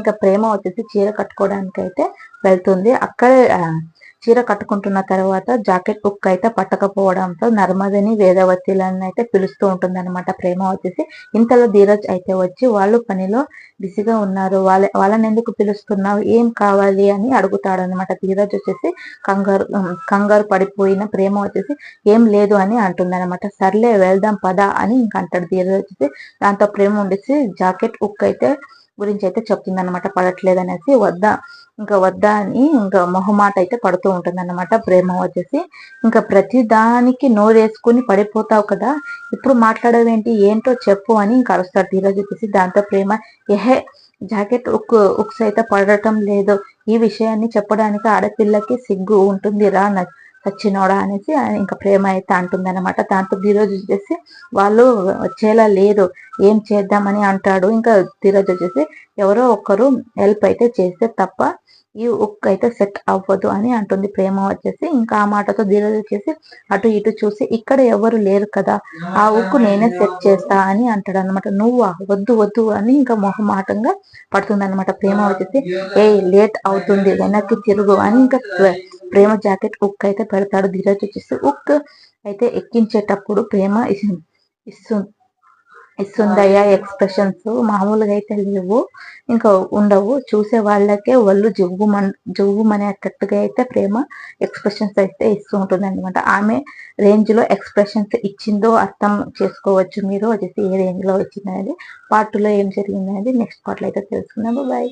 ఇంకా ప్రేమ వచ్చేసి చీర కట్టుకోవడానికి అయితే వెళ్తుంది. అక్కడే చీర కట్టుకుంటున్న తర్వాత జాకెట్ హుక్ అయితే పట్టకపోవడంతో నర్మదని వేదవతిలని అయితే పిలుస్తూ ఉంటుంది అనమాట ప్రేమ వచ్చేసి. ఇంతలో ధీరజ్ అయితే వచ్చి వాళ్ళు పనిలో బిజీగా ఉన్నారు, వాళ్ళని ఎందుకు పిలుస్తున్నావు, ఏం కావాలి అని అడుగుతాడు అనమాట. ధీరజ్ వచ్చేసి కంగారు పడిపోయిన ప్రేమ వచ్చేసి ఏం లేదు అని అంటుంది అనమాట. సర్లే వెళ్దాం పదా అని ఇంక అంటాడు ధీరజ్ వచ్చేసి. దాంతో ప్రేమ ఉండేసి జాకెట్ హుక్ అయితే గురించి అయితే చెప్తుంది అనమాట, పడట్లేదు అనేసి. వద్దా అని ఇంకా మొహమాట అయితే పడుతూ ఉంటుంది అనమాట ప్రేమ వచ్చేసి. ఇంకా ప్రతి దానికి నోరేసుకుని పడిపోతావు కదా, ఇప్పుడు మాట్లాడవేంటి, ఏంటో చెప్పు అని ఇంకా అరుస్తాడు ధీరజ్ వచ్చేసి. దాంతో ప్రేమ జాకెట్ హుక్స్ అయితే పడటం లేదు, ఈ విషయాన్ని చెప్పడానికి ఆడపిల్లకి సిగ్గు ఉంటుంది రా సచ్చినోడా అనేసి ఇంకా ప్రేమ అయితే అంటుంది అనమాట. దాంతో ధీరజ్ వచ్చేసి వాళ్ళు వచ్చేలా లేదు, ఏం చేద్దామని అంటాడు. ఇంకా ధీరజ్ వచ్చేసి ఎవరో ఒకరు హెల్ప్ అయితే చేస్తే తప్ప ఈ హుక్ అయితే సెట్ అవ్వదు అని అంటుంది ప్రేమ వచ్చేసి. ఇంకా ఆ మాటతో ధీరజ్ వచ్చేసి అటు ఇటు చూసి ఇక్కడ ఎవరు లేరు కదా, ఆ హుక్ నేనే సెట్ చేస్తా అని అంటాడు అనమాట. నువ్వా, వద్దు వద్దు అని ఇంకా మొహమాటంగా పడుతుంది అనమాట ప్రేమ వచ్చేసి. లేట్ అవుతుంది వెనక్కి తిరుగు అని ఇంకా ప్రేమ జాకెట్ హుక్ అయితే పెడతాడు. ధీరజ్ వచ్చేసి హుక్ అయితే ఎక్కించేటప్పుడు ప్రేమ ఇస్తుందయ్యా ఎక్స్ప్రెషన్స్ మామూలుగా అయితే లేవు, ఇంకా ఉండవు, చూసే వాళ్ళకే వాళ్ళు జువ్వుమనేటట్టుగా అయితే ప్రేమ ఎక్స్ప్రెషన్స్ అయితే ఇస్తూ ఉంటుంది అనమాట. ఆమె రేంజ్ లో ఎక్స్ప్రెషన్స్ ఇచ్చిందో అర్థం చేసుకోవచ్చు మీరు వచ్చేసి ఏ రేంజ్ లో వచ్చింది అనేది. పార్ట్ 2లో ఏం జరిగింది అనేది నెక్స్ట్ పార్ట్ లో అయితే తెలుసుకుందాం. బాయ్.